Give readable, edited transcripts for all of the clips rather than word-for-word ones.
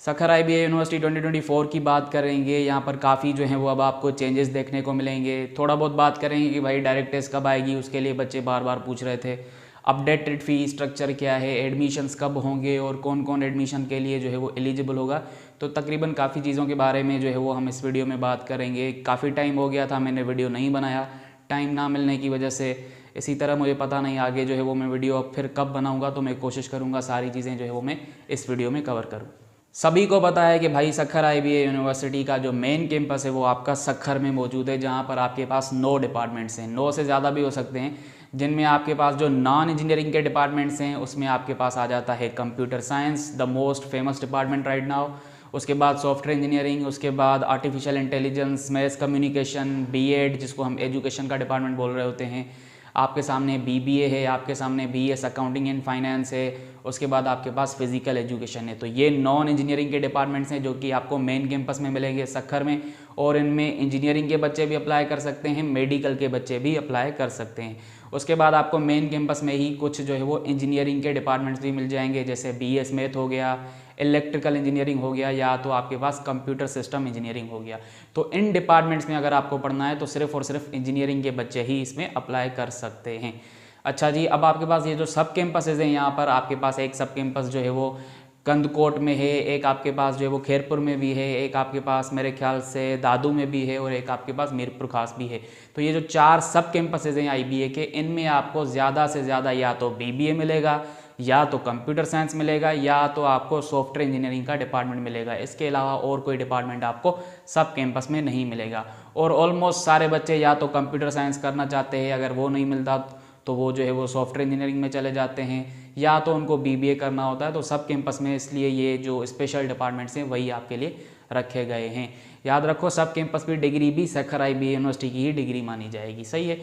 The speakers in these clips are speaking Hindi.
सखर IBA यूनिवर्सिटी 2024 की बात करेंगे। यहाँ पर काफ़ी जो है वो अब आपको चेंजेस देखने को मिलेंगे। थोड़ा बहुत बात करेंगे कि भाई डायरेक्ट टेस्ट कब आएगी, उसके लिए बच्चे बार बार पूछ रहे थे। अपडेटेड फ़ी स्ट्रक्चर क्या है, एडमिशन्स कब होंगे और कौन कौन एडमिशन के लिए जो है वो एलिजिबल होगा। तो तकरीबन काफ़ी चीज़ों के बारे में जो है वो हम इस वीडियो में बात करेंगे। काफ़ी टाइम हो गया था मैंने वीडियो नहीं बनाया, टाइम ना मिलने की वजह से। इसी तरह मुझे पता नहीं आगे जो है वो मैं वीडियो अब फिर कब बनाऊँगा, तो मैं कोशिश करूँगा सारी चीज़ें जो है वो मैं इस वीडियो में कवर करूँ। सभी को पता है कि भाई सखर IBA यूनिवर्सिटी का जो मेन कैंपस है वो आपका सखर में मौजूद है, जहाँ पर आपके पास 9 डिपार्टमेंट्स हैं, 9 से ज़्यादा भी हो सकते हैं। जिनमें आपके पास जो नॉन इंजीनियरिंग के डिपार्टमेंट्स हैं उसमें आपके पास आ जाता है computer science, the most famous department right now. उसके बाद सॉफ्टवेयर इंजीनियरिंग, उसके बाद artificial intelligence, mess communication, BEd जिसको हम एजुकेशन का डिपार्टमेंट बोल रहे होते हैं। आपके सामने BBA है, आपके सामने BS अकाउंटिंग एंड फाइनेंस है, उसके बाद आपके पास फिजिकल एजुकेशन है। तो ये नॉन इंजीनियरिंग के डिपार्टमेंट्स हैं जो कि आपको मेन कैंपस में मिलेंगे सखर में। और इनमें इंजीनियरिंग के बच्चे भी अप्लाई कर सकते हैं, मेडिकल के बच्चे भी अप्लाई कर सकते हैं। उसके बाद आपको मेन कैंपस में ही कुछ जो है वो इंजीनियरिंग के डिपार्टमेंट्स भी मिल जाएंगे, जैसे BS मैथ हो गया, इलेक्ट्रिकल इंजीनियरिंग हो गया, या तो आपके पास कंप्यूटर सिस्टम इंजीनियरिंग हो गया। तो इन डिपार्टमेंट्स में अगर आपको पढ़ना है तो सिर्फ और सिर्फ इंजीनियरिंग के बच्चे ही इसमें अप्लाई कर सकते हैं। अच्छा जी, अब आपके पास ये जो सब कैंपसेज हैं, यहाँ पर आपके पास एक सब कैंपस जो है वो कंदकोट में है, एक आपके पास जो है वो खैरपुर में भी है, एक आपके पास मेरे ख्याल से दादू में भी है, और एक आपके पास मीरपुर खास भी है। तो ये जो 4 सब कैंपसेज हैं IBA के, इनमें आपको ज़्यादा से ज़्यादा या तो BBA मिलेगा, या तो कंप्यूटर साइंस मिलेगा, या तो आपको सॉफ्टवेयर इंजीनियरिंग का डिपार्टमेंट मिलेगा। इसके अलावा और कोई डिपार्टमेंट आपको सब कैंपस में नहीं मिलेगा। और ऑलमोस्ट सारे बच्चे या तो कंप्यूटर साइंस करना चाहते हैं, अगर वो नहीं मिलता तो वो जो है वो सॉफ्टवेयर इंजीनियरिंग में चले जाते हैं, या तो उनको BBA करना होता है। तो सब कैंपस में इसलिए ये जो स्पेशल डिपार्टमेंट्स हैं वही आपके लिए रखे गए हैं। याद रखो, सब कैंपस की डिग्री भी सखर IBA यूनिवर्सिटी की ही डिग्री मानी जाएगी, सही है।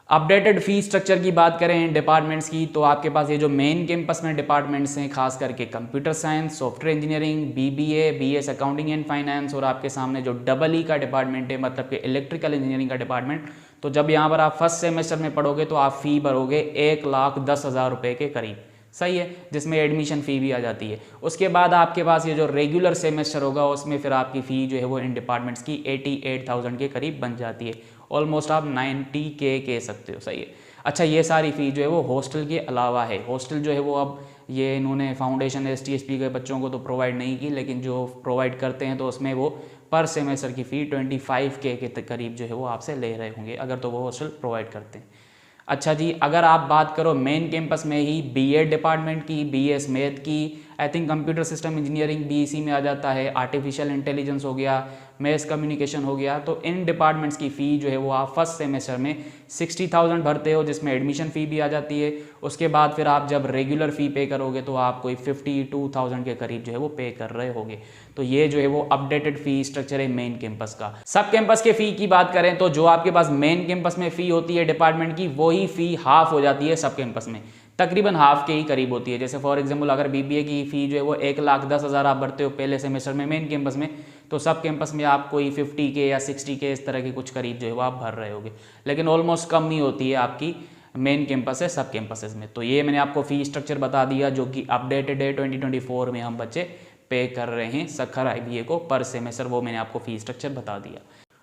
अपडेटेड फी स्ट्रक्चर की बात करें डिपार्टमेंट्स की, तो आपके पास ये जो मेन कैंपस में डिपार्टमेंट्स हैं, खास करके computer science, software engineering, BBA, BS accounting and finance, और आपके सामने जो EE का डिपार्टमेंट है, मतलब कि इलेक्ट्रिकल इंजीनियरिंग का डिपार्टमेंट। तो जब यहाँ पर आप फर्स्ट सेमेस्टर में पढ़ोगे तो आप फ़ी भरोगे 1,10,000 रुपये के करीब, सही है, जिसमें एडमिशन फ़ी भी आ जाती है। उसके बाद आपके पास ये जो रेगुलर सेमेस्टर होगा उसमें फिर आपकी फ़ी जो है वो इन डिपार्टमेंट्स की 88,000 के करीब बन जाती है। ऑलमोस्ट आप 90K कह सकते हो, सही है। अच्छा, ये सारी फ़ी जो है वो हॉस्टल के अलावा है। हॉस्टल जो है वो अब ये इन्होंने फाउंडेशन ST/SP के बच्चों को तो प्रोवाइड नहीं की, लेकिन जो प्रोवाइड करते हैं तो उसमें वो पर सेमेस्टर की फ़ी 25K के करीब जो है वो आपसे ले रहे होंगे, अगर तो वो हॉस्टल प्रोवाइड करते हैं। अच्छा जी, अगर आप बात करो मेन कैंपस में ही BEd डिपार्टमेंट की, BS मैथ की, I think computer system engineering भी इसी में आ जाता है, आर्टिफिशियल इंटेलिजेंस हो गया, मैस कम्युनिकेशन हो गया। तो इन डिपार्टमेंट्स की फ़ी जो है वो आप फर्स्ट सेमेस्टर में 60,000 भरते हो, जिसमें एडमिशन फ़ी भी आ जाती है। उसके बाद फिर आप जब रेगुलर फ़ी पे करोगे तो आप कोई 52,000 के करीब जो है वो पे कर रहे होगे। तो ये जो है वो अपडेटेड फ़ी स्ट्रक्चर है मेन कैंपस का। सब कैंपस के फ़ी की बात करें तो जो आपके पास मेन कैंपस में फ़ी होती है डिपार्टमेंट की, वही फ़ी हाफ हो जाती है सब कैंपस में, तकरीबन हाफ के ही करीब होती है। जैसे फॉर एग्जांपल अगर BBA की फ़ी जो है वो 1,10,000 आप भरते हो पहले सेमेस्टर में मेन कैंपस में, तो सब कैंपस में आप कोई 50K या 60K इस तरह के कुछ करीब जो है वो आप भर रहे होगे, लेकिन ऑलमोस्ट कम ही होती है आपकी मेन कैंपस है सब कैंपसेस में। तो ये मैंने आपको फ़ी स्ट्रक्चर बता दिया जो कि अपडेटेड है, 2024 में हम बच्चे पे कर रहे हैं सखर IBA को पर सेमेस्टर, वो मैंने आपको फ़ी स्ट्रक्चर बता दिया।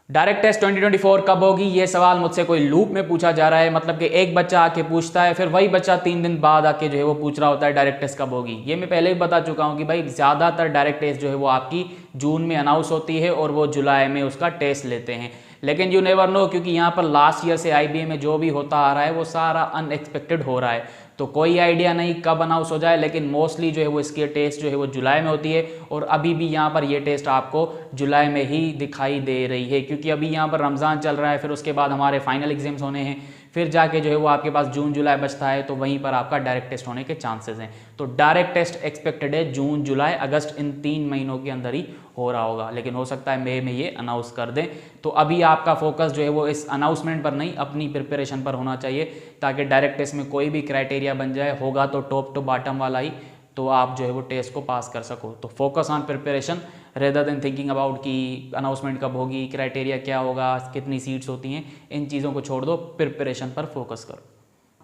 डायरेक्ट टेस्ट 2024 कब होगी, ये सवाल मुझसे कोई लूप में पूछा जा रहा है। मतलब कि एक बच्चा आके पूछता है, फिर वही बच्चा 3 दिन बाद आके जो है वो पूछ रहा होता है डायरेक्ट टेस्ट कब होगी। ये मैं पहले भी बता चुका हूँ कि भाई ज़्यादातर डायरेक्ट टेस्ट जो है वो आपकी जून में अनाउंस होती है और वो जुलाई में उसका टेस्ट लेते हैं। लेकिन यू नेवर नो, क्योंकि यहाँ पर लास्ट ईयर से IBA में जो भी होता आ रहा है वो सारा अनएक्सपेक्टेड हो रहा है, तो कोई आइडिया नहीं कब अनाउंस हो जाए। लेकिन मोस्टली जो है वो इसकी टेस्ट जो है वो जुलाई में होती है, और अभी भी यहाँ पर ये टेस्ट आपको जुलाई में ही दिखाई दे रही है, क्योंकि अभी यहाँ पर रमज़ान चल रहा है, फिर उसके बाद हमारे फाइनल एग्जाम्स होने हैं, फिर जाके जो है वो आपके पास जून जुलाई बचता है, तो वहीं पर आपका डायरेक्ट टेस्ट होने के चांसेस हैं। तो डायरेक्ट टेस्ट एक्सपेक्टेड है जून जुलाई अगस्त, इन 3 महीनों के अंदर ही हो रहा होगा, लेकिन हो सकता है मई में ये अनाउंस कर दें। तो अभी आपका फोकस जो है वो इस अनाउंसमेंट पर नहीं, अपनी प्रिपरेशन पर होना चाहिए, ताकि डायरेक्ट टेस्ट में कोई भी क्राइटेरिया बन जाए, होगा तो टॉप टू बॉटम वाला ही, तो आप जो है वो टेस्ट को पास कर सको। तो focus on preparation rather than thinking about कि अनाउंसमेंट कब होगी, क्राइटेरिया क्या होगा, कितनी सीट्स होती हैं, इन चीज़ों को छोड़ दो, प्रिपरेशन पर फोकस करो।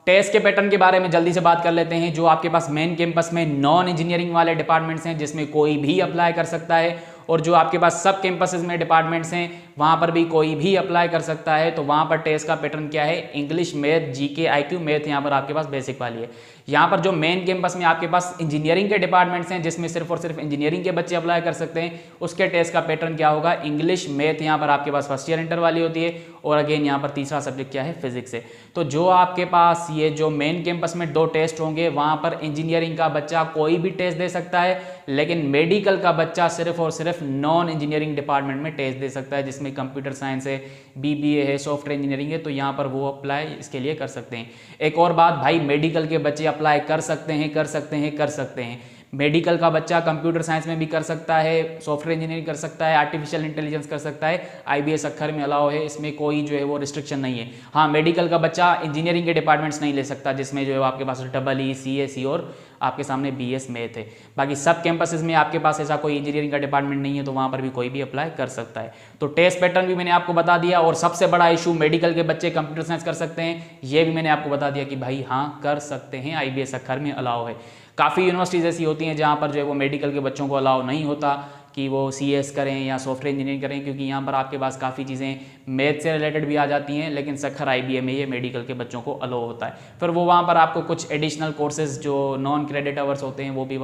टेस्ट के पैटर्न के बारे में जल्दी से बात कर लेते हैं। जो आपके पास मेन कैंपस में नॉन इंजीनियरिंग वाले डिपार्टमेंट्स हैं जिसमें कोई भी अप्लाई कर सकता है, और जो आपके पास सब कैंपसेस में डिपार्टमेंट्स हैं वहाँ पर भी कोई भी अप्लाई कर सकता है। तो वहाँ पर टेस्ट का पैटर्न क्या है, English, math, GK, IQ, math यहाँ पर आपके पास बेसिक वाली है। यहाँ पर जो मेन कैंपस में आपके पास इंजीनियरिंग के डिपार्टमेंट्स हैं जिसमें सिर्फ और सिर्फ इंजीनियरिंग के बच्चे अप्लाई कर सकते हैं, उसके टेस्ट का पैटर्न क्या होगा, इंग्लिश, मैथ यहाँ पर आपके पास फर्स्ट ईयर इंटर वाली होती है, और अगेन यहाँ पर तीसरा सब्जेक्ट क्या है, फिजिक्स है। तो जो आपके पास ये जो मेन कैंपस में 2 टेस्ट होंगे वहाँ पर इंजीनियरिंग का बच्चा कोई भी टेस्ट दे सकता है, लेकिन मेडिकल का बच्चा सिर्फ और सिर्फ नॉन इंजीनियरिंग डिपार्टमेंट में टेस्ट दे सकता है, जिसमें कंप्यूटर साइंस है, बीबीए है, सॉफ्टवेयर इंजीनियरिंग है, तो यहाँ पर वो अप्लाई इसके लिए कर सकते हैं। एक और बात भाई, मेडिकल के बच्चे अप्लाई कर सकते हैं, कर सकते हैं, कर सकते हैं। मेडिकल का बच्चा कंप्यूटर साइंस में भी कर सकता है, सॉफ्टवेयर इंजीनियरिंग कर सकता है, आर्टिफिशियल इंटेलिजेंस कर सकता है, आईबीएस अक्खर में अलाउ है, इसमें कोई जो है वो रिस्ट्रिक्शन नहीं है। हाँ, मेडिकल का बच्चा इंजीनियरिंग के डिपार्टमेंट्स नहीं ले सकता जिसमें जो है आपके पास EE, CSE और आपके सामने BS मैथ है। बाकी सब कैंपसेस में आपके पास ऐसा कोई इंजीनियरिंग का डिपार्टमेंट नहीं है, तो वहाँ पर भी कोई भी अप्लाई कर सकता है। तो टेस्ट पैटर्न भी मैंने आपको बता दिया, और सबसे बड़ा इशू मेडिकल के बच्चे कंप्यूटर साइंस कर सकते हैं, ये भी मैंने आपको बता दिया कि भाई हाँ कर सकते हैं, IBS अक्खर में अलाउ है। काफ़ी यूनिवर्सिटीज़ ऐसी होती हैं जहाँ पर जो है वो मेडिकल के बच्चों को अलाउ नहीं होता कि वो CS करें या सॉफ्टवेयर इंजीनियरिंग करें, क्योंकि यहाँ पर आपके पास काफ़ी चीज़ें मैथ से रिलेटेड भी आ जाती हैं, लेकिन सखर IBA में ये मेडिकल के बच्चों को अलाउ होता है। फिर वो वहाँ पर आपको कुछ एडिशनल कोर्सेज जो नॉन क्रेडिट आवर्स होते हैं वो भी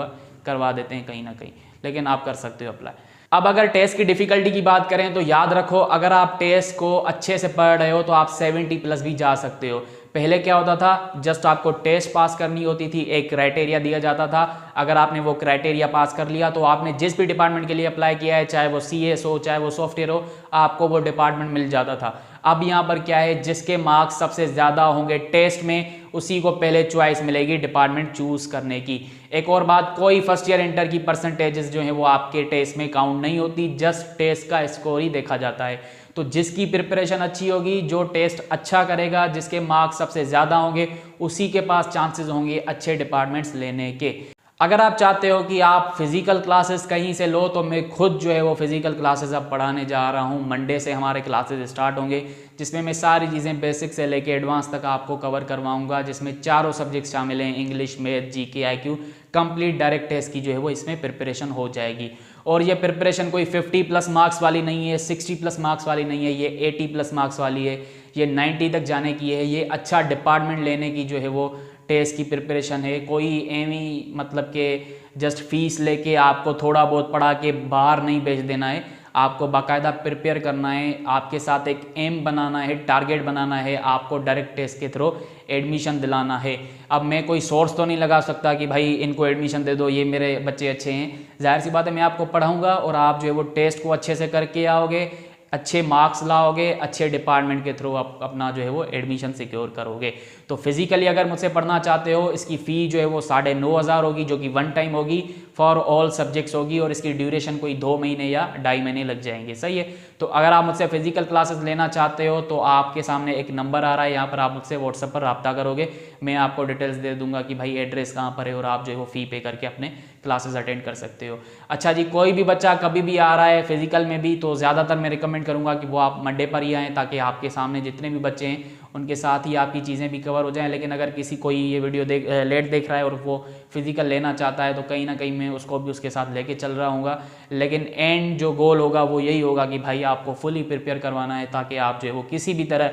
करवा देते हैं कहीं ना कहीं, लेकिन आप कर सकते हो अप्लाई। अब अगर टेस्ट की डिफ़िकल्टी की बात करें तो याद रखो, अगर आप टेस्ट को अच्छे से पढ़ रहे हो तो आप 70+ भी जा सकते हो। पहले क्या होता था, जस्ट आपको टेस्ट पास करनी होती थी, एक क्राइटेरिया दिया जाता था, अगर आपने वो क्राइटेरिया पास कर लिया तो आपने जिस भी डिपार्टमेंट के लिए अप्लाई किया है, चाहे वो CS हो, चाहे वो सॉफ्टवेयर हो, आपको वो डिपार्टमेंट मिल जाता था। अब यहाँ पर क्या है, जिसके मार्क्स सबसे ज़्यादा होंगे टेस्ट में उसी को पहले चॉइस मिलेगी डिपार्टमेंट चूज़ करने की। एक और बात, कोई फर्स्ट ईयर इंटर की परसेंटेजेस जो है वो आपके टेस्ट में काउंट नहीं होती, जस्ट टेस्ट का स्कोर ही देखा जाता है। तो जिसकी प्रिपरेशन अच्छी होगी, जो टेस्ट अच्छा करेगा, जिसके मार्क्स सबसे ज़्यादा होंगे, उसी के पास चांसेस होंगे अच्छे डिपार्टमेंट्स लेने के। अगर आप चाहते हो कि आप फिजिकल क्लासेस कहीं से लो, तो मैं खुद जो है वो फिजिकल क्लासेस अब पढ़ाने जा रहा हूँ। मंडे से हमारे क्लासेस स्टार्ट होंगे, जिसमें मैं सारी चीज़ें बेसिक से लेके एडवांस तक आपको कवर करवाऊंगा, जिसमें चारों सब्जेक्ट शामिल हैं, English, math, GK, IQ। Complete direct test की जो है वो इसमें प्रिपरेशन हो जाएगी। और ये प्रिपरेशन कोई 50+ मार्क्स वाली नहीं है, 60+ मार्क्स वाली नहीं है, ये 80+ मार्क्स वाली है, ये 90 तक जाने की है। ये अच्छा डिपार्टमेंट लेने की जो है वो टेस्ट की प्रिपरेशन है। कोई एवी मतलब कि जस्ट फीस लेके आपको थोड़ा बहुत पढ़ा के बाहर नहीं भेज देना है, आपको बाकायदा प्रिपेयर करना है, आपके साथ एक एम बनाना है, टारगेट बनाना है, आपको डायरेक्ट टेस्ट के थ्रू एडमिशन दिलाना है। अब मैं कोई सोर्स तो नहीं लगा सकता कि भाई इनको एडमिशन दे दो, ये मेरे बच्चे अच्छे हैं। जाहिर सी बात है, मैं आपको पढ़ाऊँगा और आप जो है वो टेस्ट को अच्छे से करके आओगे, अच्छे मार्क्स लाओगे, अच्छे डिपार्टमेंट के थ्रू आप अपना जो है वो एडमिशन सिक्योर करोगे। तो फिजिकली अगर मुझसे पढ़ना चाहते हो, इसकी फ़ी जो है वो 9,500 होगी, जो कि 1 टाइम होगी, फॉर ऑल सब्जेक्ट्स होगी, और इसकी ड्यूरेशन कोई 2 महीने या 2.5 महीने लग जाएंगे। सही है। तो अगर आप मुझसे फिजिकल क्लासेस लेना चाहते हो तो आपके सामने एक नंबर आ रहा है, यहाँ पर आप मुझसे व्हाट्सएप पर रब्ता करोगे, मैं आपको डिटेल्स दे दूंगा कि भाई एड्रेस कहाँ पर है, और आप जो है वो फ़ी पे करके अपने क्लासेस अटेंड कर सकते हो। अच्छा जी, कोई भी बच्चा कभी भी आ रहा है फिजिकल में भी, तो ज़्यादातर मैं रिकमेंड करूँगा कि वो आप मंडे पर ही आएँ, ताकि आपके सामने जितने भी बच्चे हैं उनके साथ ही आपकी चीज़ें भी कवर हो जाएं। लेकिन अगर किसी कोई ये वीडियो लेट देख रहा है और वो फिजिकल लेना चाहता है, तो कहीं ना कहीं मैं उसको भी उसके साथ लेके चल रहा हूँगा। लेकिन एंड जो गोल होगा वो यही होगा कि भाई आपको फुली प्रिपेयर करवाना है, ताकि आप जो है वो किसी भी तरह,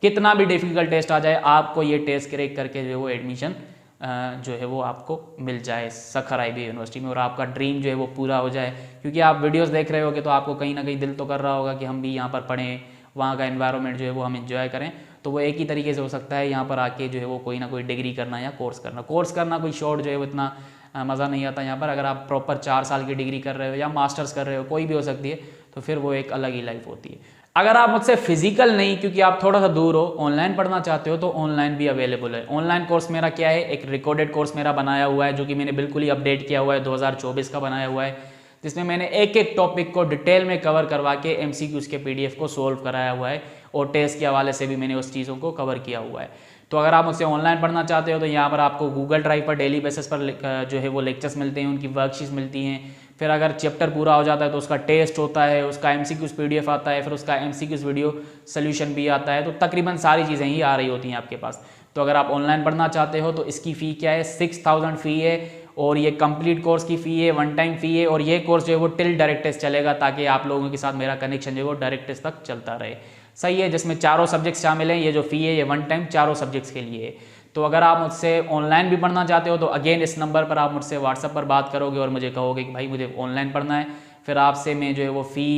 कितना भी डिफिकल्ट टेस्ट आ जाए, आपको ये टेस्ट क्रैक करके जो है वो एडमिशन जो है वो आपको मिल जाए सखर IBA यूनिवर्सिटी में, और आपका ड्रीम जो है वो पूरा हो जाए। क्योंकि आप वीडियोस देख रहे होगे तो आपको कहीं ना कहीं दिल तो कर रहा होगा कि हम भी यहाँ पर पढ़ें, वहाँ का एनवायरनमेंट जो है वो हम एंजॉय करें। तो वो एक ही तरीके से हो सकता है, यहाँ पर आके जो है वो कोई ना कोई डिग्री करना या कोर्स करना। कोई शॉर्ट जो है वो इतना मज़ा नहीं आता यहाँ पर। अगर आप प्रॉपर 4 साल की डिग्री कर रहे हो या मास्टर्स कर रहे हो, कोई भी हो सकती है, तो फिर वो एक अलग ही लाइफ होती है। अगर आप मुझसे फिजिकल नहीं, क्योंकि आप थोड़ा सा दूर हो, ऑनलाइन पढ़ना चाहते हो, तो ऑनलाइन भी अवेलेबल है। ऑनलाइन कोर्स मेरा क्या है, एक रिकॉर्डेड कोर्स मेरा बनाया हुआ है, जो कि मैंने बिल्कुल ही अपडेट किया हुआ है, 2024 का बनाया हुआ है, जिसमें मैंने एक एक टॉपिक को डिटेल में कवर करवा के MCQs के PDF को सोल्व कराया हुआ है, और टेस्ट के हवाले से भी मैंने उस चीज़ों को कवर किया हुआ है। तो अगर आप मुझसे ऑनलाइन पढ़ना चाहते हो, तो यहाँ पर आपको गूगल ड्राइव पर डेली बेसिस पर जो है वो लेक्चर्स मिलते हैं, उनकी वर्कशीट्स मिलती हैं। फिर अगर चैप्टर पूरा हो जाता है तो उसका टेस्ट होता है, उसका MCQs PDF आता है, फिर उसका MCQs वीडियो सोल्यूशन भी आता है। तो तकरीबन सारी चीज़ें ही आ रही होती हैं आपके पास। तो अगर आप ऑनलाइन पढ़ना चाहते हो तो इसकी फ़ी क्या है, 6000 फ़ी है, और ये कंप्लीट कोर्स की फ़ी है, वन टाइम फ़ी है, और ये कोर्स जो है वो टिल डायरेक्ट टेस्ट चलेगा, ताकि आप लोगों के साथ मेरा कनेक्शन जो है वो डायरेक्ट टेस्ट तक चलता रहे। सही है, जिसमें चारों सब्जेक्ट्स शामिल हैं। ये जो फ़ी है ये वन टाइम चारों सब्जेक्ट्स के लिए है। तो अगर आप मुझसे ऑनलाइन भी पढ़ना चाहते हो तो अगेन इस नंबर पर आप मुझसे व्हाट्सएप पर बात करोगे और मुझे कहोगे कि भाई मुझे ऑनलाइन पढ़ना है, फिर आपसे मैं जो है वो फ़ी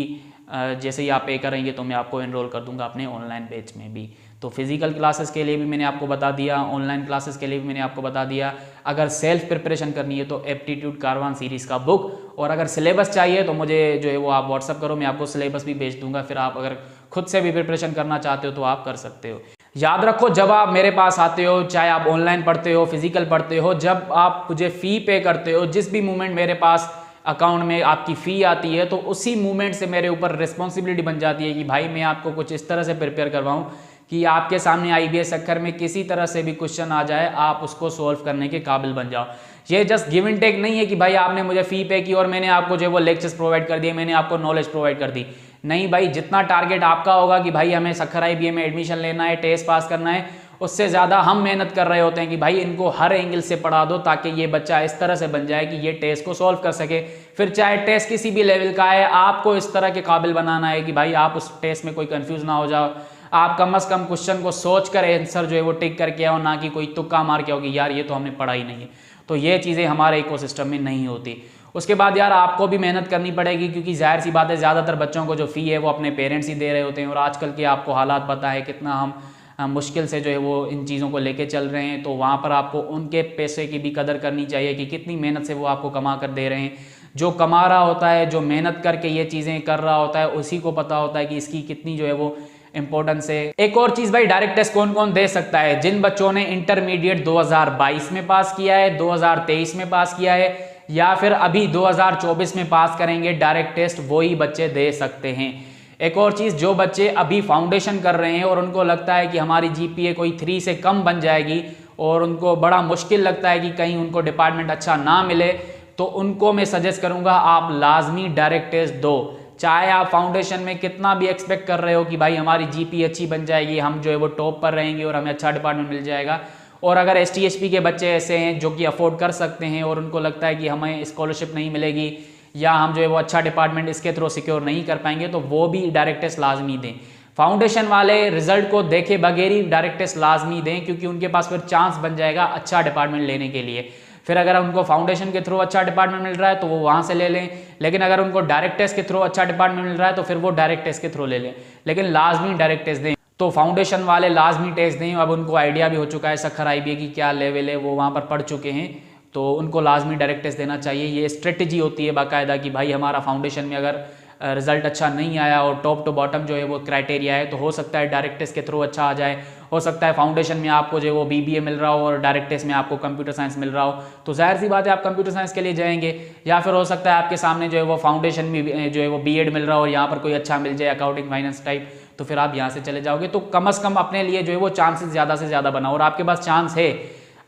जैसे ही आप पे करेंगे तो मैं आपको एनरोल कर दूंगा अपने ऑनलाइन बैच में भी। तो फिजिकल क्लासेस के लिए भी मैंने आपको बता दिया, ऑनलाइन क्लासेस के लिए भी मैंने आपको बता दिया। अगर सेल्फ प्रिपरेशन करनी है तो एप्टीट्यूड कारवान सीरीज़ का बुक, और अगर सिलेबस चाहिए तो मुझे जो है वो आप व्हाट्सअप करो, मैं आपको सिलेबस भी भेज दूंगा। फिर आप अगर खुद से भी प्रिपरेशन करना चाहते हो तो आप कर सकते हो। याद रखो, जब आप मेरे पास आते हो, चाहे आप ऑनलाइन पढ़ते हो फिजिकल पढ़ते हो, जब आप मुझे फ़ी पे करते हो, जिस भी मूवमेंट मेरे पास अकाउंट में आपकी फ़ी आती है, तो उसी मूवमेंट से मेरे ऊपर रिस्पॉन्सिबिलिटी बन जाती है कि भाई मैं आपको कुछ इस तरह से प्रिपेयर करवाऊं कि आपके सामने IBS अक्खर में किसी तरह से भी क्वेश्चन आ जाए, आप उसको सॉल्व करने के काबिल बन जाओ। ये जस्ट गिव एंड टेक नहीं है कि भाई आपने मुझे फ़ी पे की और मैंने आपको जो है वो लेक्चर्स प्रोवाइड कर दिए, मैंने आपको नॉलेज प्रोवाइड कर दी। नहीं भाई, जितना टारगेट आपका होगा कि भाई हमें सक्खर IBA में एडमिशन लेना है, टेस्ट पास करना है, उससे ज़्यादा हम मेहनत कर रहे होते हैं कि भाई इनको हर एंगल से पढ़ा दो ताकि ये बच्चा इस तरह से बन जाए कि ये टेस्ट को सॉल्व कर सके। फिर चाहे टेस्ट किसी भी लेवल का है, आपको इस तरह के काबिल बनाना है कि भाई आप उस टेस्ट में कोई कंफ्यूज ना हो जाओ, आप कम से कम क्वेश्चन को सोच कर आंसर जो है वो टिक करके आओ, ना कि कोई तुक्का मार के आओ कि यार ये तो हमने पढ़ा ही नहीं है। तो ये चीज़ें हमारे इकोसिस्टम में नहीं होती। उसके बाद यार आपको भी मेहनत करनी पड़ेगी, क्योंकि जाहिर सी बात है ज़्यादातर बच्चों को जो फ़ी है वो अपने पेरेंट्स ही दे रहे होते हैं, और आजकल के आपको हालात पता है कितना हम मुश्किल से जो है वो इन चीज़ों को लेके चल रहे हैं। तो वहाँ पर आपको उनके पैसे की भी कदर करनी चाहिए कि कितनी मेहनत से वो आपको कमा कर दे रहे हैं। जो कमा रहा होता है, जो मेहनत करके ये चीज़ें कर रहा होता है, उसी को पता होता है कि इसकी कितनी जो है वो इंपॉर्टेंस है। एक और चीज़ भाई, डायरेक्ट टेस्ट कौन कौन दे सकता है? जिन बच्चों ने इंटरमीडिएट 2022 में पास किया है, 2023 में पास किया है, या फिर अभी 2024 में पास करेंगे डायरेक्ट टेस्ट, वही बच्चे दे सकते हैं। एक और चीज़, जो बच्चे अभी फाउंडेशन कर रहे हैं और उनको लगता है कि हमारी GPA कोई 3 से कम बन जाएगी और उनको बड़ा मुश्किल लगता है कि कहीं उनको डिपार्टमेंट अच्छा ना मिले, तो उनको मैं सजेस्ट करूंगा आप लाजमी डायरेक्ट टेस्ट दो। चाहे आप फाउंडेशन में कितना भी एक्सपेक्ट कर रहे हो कि भाई हमारी GPA अच्छी बन जाएगी, हम जो है वो टॉप पर रहेंगे और हमें अच्छा डिपार्टमेंट मिल जाएगा, और अगर ST HP के बच्चे ऐसे हैं जो कि अफोर्ड कर सकते हैं और उनको लगता है कि हमें स्कॉलरशिप नहीं मिलेगी या हम जो है वो अच्छा डिपार्टमेंट इसके थ्रू सिक्योर नहीं कर पाएंगे, तो वो भी डायरेक्ट टेस्ट लाजमी दें। फाउंडेशन वाले रिजल्ट को देखे बगैर ही डायरेक्ट टेस्ट लाजमी दें, क्योंकि उनके पास फिर चांस बन जाएगा अच्छा डिपार्टमेंट लेने के लिए। फिर अगर उनको फाउंडेशन के थ्रू अच्छा डिपार्टमेंट मिल रहा है तो वो वहाँ से ले लें, लेकिन अगर उनको डायरेक्ट टेस्ट के थ्रू अच्छा डिपार्टमेंट मिल रहा है तो फिर वो डायरेक्ट टेस्ट के थ्रू ले लें, लेकिन लाजमी डायरेक्ट टेस्ट दें। तो फाउंडेशन वाले लाजमी टेस्ट दें। अब उनको आइडिया भी हो चुका है सक्खर IBA की क्या लेवल है, वो वहाँ पर पढ़ चुके हैं, तो उनको लाजमी डायरेक्ट टेस्ट देना चाहिए। ये स्ट्रेटजी होती है बाकायदा कि भाई हमारा फाउंडेशन में अगर रिजल्ट अच्छा नहीं आया और टॉप टू बॉटम जो है वो क्राइटेरिया है, तो हो सकता है डायरेक्ट टेस्ट के थ्रू अच्छा आ जाए। हो सकता है फाउंडेशन में आपको जो है वो BBA मिल रहा हो और डायरेक्ट टेस्ट में आपको कंप्यूटर साइंस मिल रहा हो, तो जाहिर सी बात है आप कंप्यूटर साइंस के लिए जाएंगे। या फिर हो सकता है आपके सामने जो है वो फाउंडेशन में जो है वो B.Ed मिल रहा हो और यहाँ पर कोई अच्छा मिल जाए अकाउंटिंग फाइनेंस टाइप, तो फिर आप यहाँ से चले जाओगे। तो कम से कम अपने लिए जो है वो चांसेस ज़्यादा से ज़्यादा बनाओ, और आपके पास चांस है,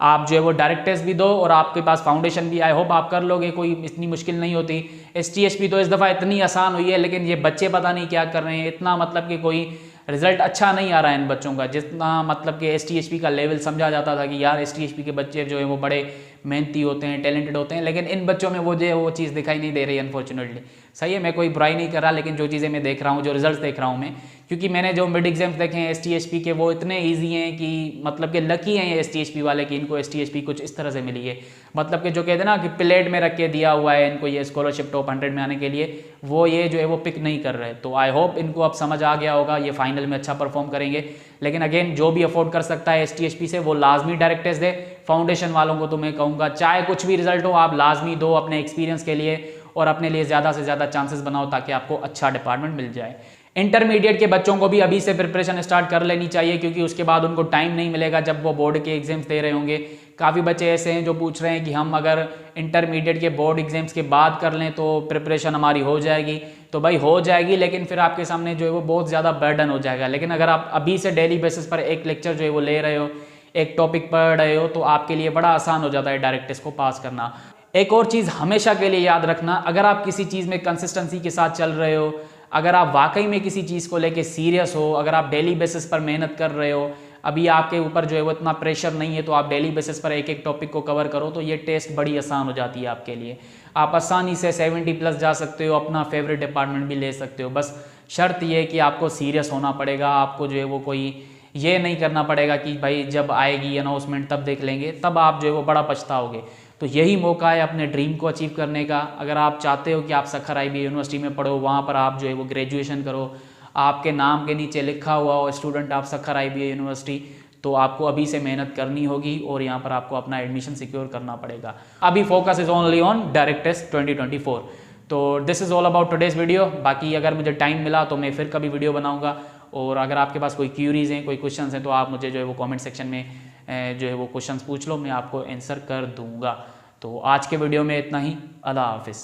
आप जो है वो डायरेक्ट टेस्ट भी दो और आपके पास फाउंडेशन भी, आई होप आप कर लोगे, कोई इतनी मुश्किल नहीं होती। ST HP तो इस दफ़ा इतनी आसान हुई है, लेकिन ये बच्चे पता नहीं क्या कर रहे हैं, इतना मतलब कि कोई रिजल्ट अच्छा नहीं आ रहा है इन बच्चों का, जितना मतलब कि ST HP का लेवल समझा जाता था कि यार ST HP के बच्चे जो है वो बड़े मेहनती होते हैं, टैलेंटेड होते हैं, लेकिन इन बच्चों में वो जो है वो चीज़ दिखाई नहीं दे रही अनफॉर्चुनेटली। सही है, मैं कोई बुराई नहीं कर रहा, लेकिन जो चीज़ें मैं देख रहा हूँ, जो रिजल्ट देख रहा हूँ मैं, क्योंकि मैंने जो मिड एग्जाम्स देखे हैं ST HP के, वो इतने ईजी हैं कि मतलब कि लकी हैं ये ST HP वाले कि इनको ST HP कुछ इस तरह से मिली है। मतलब कि जो कहते हैं ना कि प्लेट में रख के दिया हुआ है इनको ये स्कॉलरशिप टॉप 100 में आने के लिए, वो ये जो है वो पिक नहीं कर रहे। तो आई होप इनको अब समझ आ गया होगा, ये फाइनल में अच्छा परफॉर्म करेंगे। लेकिन अगेन जो भी अफोर्ड कर सकता है ST HP से, वो लाजमी डायरेक्ट टेस्ट दे। फाउंडेशन वालों को तो मैं कहूँगा चाहे कुछ भी रिजल्ट हो, आप लाजमी दो अपने एक्सपीरियंस के लिए और अपने लिए ज़्यादा से ज़्यादा चांसेस बनाओ ताकि आपको अच्छा डिपार्टमेंट मिल जाए। इंटरमीडिएट के बच्चों को भी अभी से प्रिपरेशन स्टार्ट कर लेनी चाहिए, क्योंकि उसके बाद उनको टाइम नहीं मिलेगा जब वो बोर्ड के एग्जाम्स दे रहे होंगे। काफ़ी बच्चे ऐसे हैं जो पूछ रहे हैं कि हम अगर इंटरमीडिएट के बोर्ड एग्जाम्स के बाद कर लें तो प्रिपरेशन हमारी हो जाएगी। तो भाई हो जाएगी, लेकिन फिर आपके सामने जो है वो बहुत ज़्यादा बर्डन हो जाएगा। लेकिन अगर आप अभी से डेली बेसिस पर एक लेक्चर जो है वो ले रहे हो, एक टॉपिक पढ़ रहे हो, तो आपके लिए बड़ा आसान हो जाता है डायरेक्ट टेस्ट को पास करना। एक और चीज़ हमेशा के लिए याद रखना, अगर आप किसी चीज़ में कंसिस्टेंसी के साथ चल रहे हो, अगर आप वाकई में किसी चीज़ को लेके सीरियस हो, अगर आप डेली बेसिस पर मेहनत कर रहे हो, अभी आपके ऊपर जो है वो इतना प्रेशर नहीं है, तो आप डेली बेसिस पर एक एक टॉपिक को कवर करो तो ये टेस्ट बड़ी आसान हो जाती है आपके लिए। आप आसानी से 70 प्लस जा सकते हो, अपना फेवरेट डिपार्टमेंट भी ले सकते हो। बस शर्त ये है कि आपको सीरियस होना पड़ेगा, आपको जो है वो कोई ये नहीं करना पड़ेगा कि भाई जब आएगी अनाउंसमेंट तब देख लेंगे, तब आप जो है वो बड़ा पछताओगे। तो यही मौका है अपने ड्रीम को अचीव करने का। अगर आप चाहते हो कि आप सखर IBA यूनिवर्सिटी में पढ़ो, वहाँ पर आप जो है वो ग्रेजुएशन करो, आपके नाम के नीचे लिखा हुआ हो student of Sukkur IBA university, तो आपको अभी से मेहनत करनी होगी और यहाँ पर आपको अपना एडमिशन सिक्योर करना पड़ेगा। अभी focus is only on direct test 2024। तो this is all about today's video. बाकी अगर मुझे टाइम मिला तो मैं फिर कभी वीडियो बनाऊंगा, और अगर आपके पास कोई क्यूरीज हैं, कोई क्वेश्चंस हैं, तो आप मुझे जो है वो कमेंट सेक्शन में जो है वो क्वेश्चंस पूछ लो, मैं आपको आंसर कर दूंगा। तो आज के वीडियो में इतना ही। अल्लाह हाफिज़।